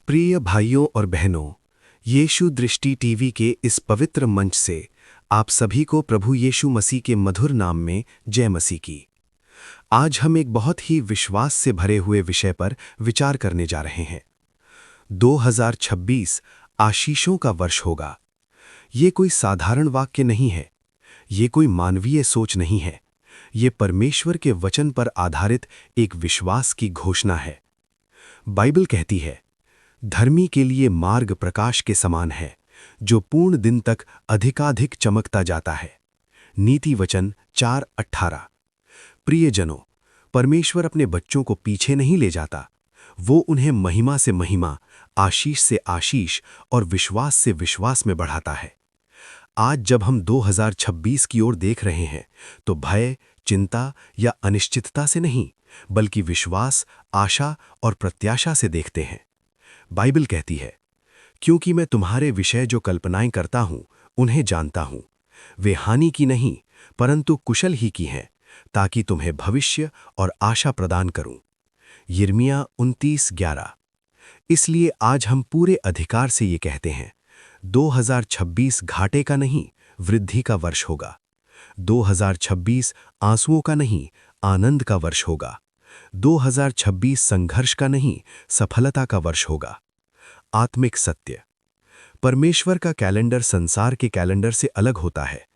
प्रिय भाइयों और बहनों, यीशु दृष्टि टीवी के इस पवित्र मंच से आप सभी को प्रभु यीशु मसीह के मधुर नाम में जय मसीह की। आज हम एक बहुत ही विश्वास से भरे हुए विषय पर विचार करने जा रहे हैं। 2026 आशीषों का वर्ष होगा। ये कोई साधारण वाक्य नहीं है, ये कोई मानवीय सोच नहीं है, ये परमेश्वर के वचन पर आधारित एक विश्वास की घोषणा है। बाइबल कहती है, धर्मी के लिए मार्ग प्रकाश के समान है, जो पूर्ण दिन तक अधिकाधिक चमकता जाता है। नीति वचन 4:18। प्रियजनों, परमेश्वर अपने बच्चों को पीछे नहीं ले जाता, वो उन्हें महिमा से महिमा, आशीष से आशीष और विश्वास से विश्वास में बढ़ाता है। आज जब हम 2026 की ओर देख रहे हैं, तो भय, चिंता या अनिश्चितता से नहीं, बल्कि विश्वास, आशा और प्रत्याशा से देखते हैं। बाइबल कहती है, क्योंकि मैं तुम्हारे विषय जो कल्पनाएं करता हूं, उन्हें जानता हूं। वे हानि की नहीं, परंतु कुशल ही की हैं, ताकि तुम्हें भविष्य और आशा प्रदान करूं। यिर्मयाह 29:11। इसलिए आज हम पूरे अधिकार से ये कहते हैं, 2026 घाटे का नहीं, वृद्धि का वर्ष होगा। 2026 आंसुओं का नहीं, आनंद का वर्ष होगा। 2026 संघर्ष का नहीं, सफलता का वर्ष होगा। आत्मिक सत्य। परमेश्वर का कैलेंडर संसार के कैलेंडर से अलग होता है।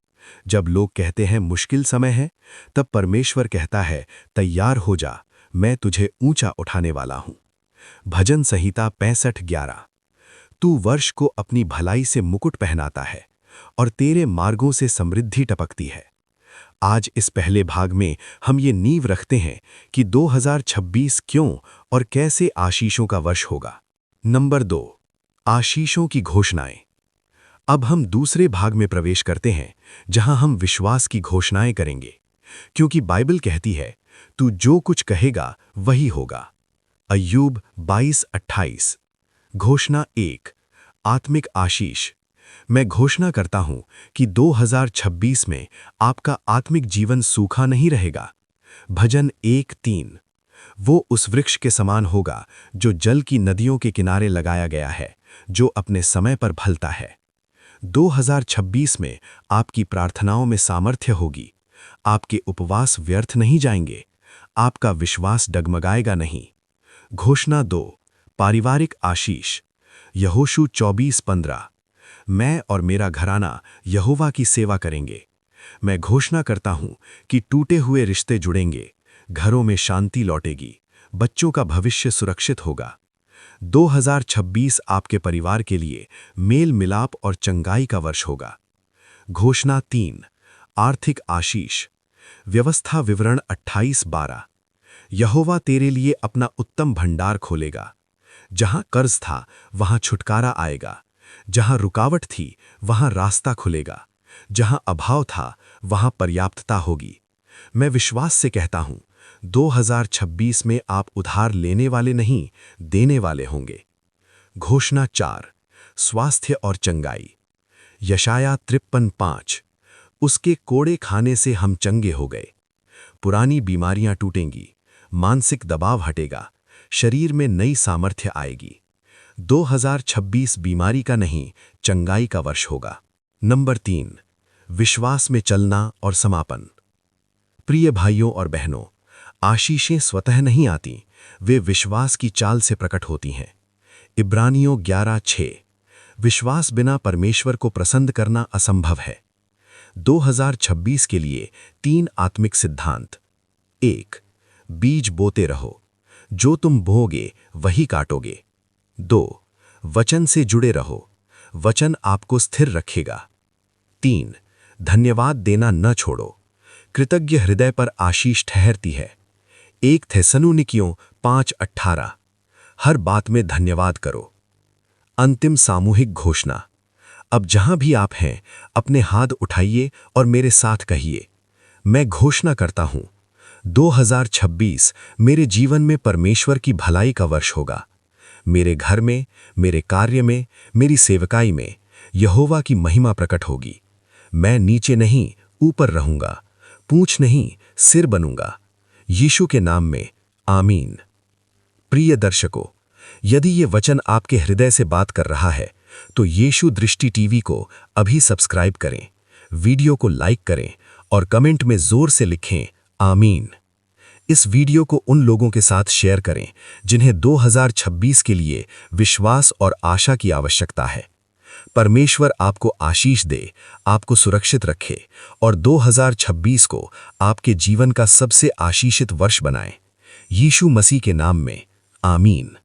जब लोग कहते हैं मुश्किल समय है, तब परमेश्वर कहता है, तैयार हो जा, मैं तुझे ऊंचा उठाने वाला हूं। भजन संहिता 65:11। तू वर्ष को अपनी भलाई से मुकुट पहनाता है और तेरे मार्गों से समृद्धि टपकती है। आज इस पहले भाग में हम ये नींव रखते हैं कि 2026 क्यों और कैसे आशीषों का वर्ष होगा। नंबर 2, आशीषों की घोषणाएं। अब हम दूसरे भाग में प्रवेश करते हैं, जहां हम विश्वास की घोषणाएं करेंगे, क्योंकि बाइबल कहती है, तू जो कुछ कहेगा वही होगा। अय्यूब 22:28। घोषणा 1, आत्मिक आशीष। मैं घोषणा करता हूं कि 2026 में आपका आत्मिक जीवन सूखा नहीं रहेगा। भजन 1:3। वो उस वृक्ष के समान होगा जो जल की नदियों के किनारे लगाया गया है, जो अपने समय पर फलता है। 2026 में आपकी प्रार्थनाओं में सामर्थ्य होगी। आपके उपवास व्यर्थ नहीं जाएंगे। आपका विश्वास डगमगाएगा नहीं। घोषणा 2, पारिवारिक आशीष। यहोशू 24:15। मैं और मेरा घराना यहोवा की सेवा करेंगे। मैं घोषणा करता हूं कि टूटे हुए रिश्ते जुड़ेंगे, घरों में शांति लौटेगी, बच्चों का भविष्य सुरक्षित होगा। 2026 आपके परिवार के लिए मेल मिलाप और चंगाई का वर्ष होगा। घोषणा 3, आर्थिक आशीष। व्यवस्था विवरण 28:12। यहोवा तेरे लिए अपना उत्तम भंडार खोलेगा। जहां कर्ज था, वहां छुटकारा आएगा। जहां रुकावट थी, वहां रास्ता खुलेगा। जहां अभाव था, वहां पर्याप्तता होगी। मैं विश्वास से कहता हूं, 2026 में आप उधार लेने वाले नहीं, देने वाले होंगे। घोषणा 4, स्वास्थ्य और चंगाई। यशाया 53:5। उसके कोड़े खाने से हम चंगे हो गए। पुरानी बीमारियां टूटेंगी, मानसिक दबाव हटेगा, शरीर में नई सामर्थ्य आएगी। 2026 बीमारी का नहीं, चंगाई का वर्ष होगा। नंबर 3, विश्वास में चलना और समापन। प्रिय भाइयों और बहनों, आशीषें स्वतः नहीं आती, वे विश्वास की चाल से प्रकट होती हैं। इब्रानियों 11:6। विश्वास बिना परमेश्वर को प्रसन्न करना असंभव है। 2026 के लिए 3 आत्मिक सिद्धांत। 1, बीज बोते रहो, जो तुम बोओगे वही काटोगे। 2, वचन से जुड़े रहो, वचन आपको स्थिर रखेगा। 3, धन्यवाद देना न छोड़ो, कृतज्ञ हृदय पर आशीष ठहरती है। 1 थेसलोनिकियों 5:18। हर बात में धन्यवाद करो। अंतिम सामूहिक घोषणा। अब जहां भी आप हैं, अपने हाथ उठाइए और मेरे साथ कहिए, मैं घोषणा करता हूं, 2026 मेरे जीवन में परमेश्वर की भलाई का वर्ष होगा। मेरे घर में, मेरे कार्य में, मेरी सेवकाई में यहोवा की महिमा प्रकट होगी। मैं नीचे नहीं, ऊपर रहूंगा, पूंछ नहीं, सिर बनूंगा। यीशु के नाम में, आमीन। प्रिय दर्शकों, यदि ये वचन आपके हृदय से बात कर रहा है तो यीशु दृष्टि टीवी को अभी सब्सक्राइब करें, वीडियो को लाइक करें और कमेंट में जोर से लिखें आमीन। इस वीडियो को उन लोगों के साथ शेयर करें जिन्हें 2026 के लिए विश्वास और आशा की आवश्यकता है। परमेश्वर आपको आशीष दे, आपको सुरक्षित रखे और 2026 को आपके जीवन का सबसे आशीषित वर्ष बनाए। यीशु मसीह के नाम में आमीन।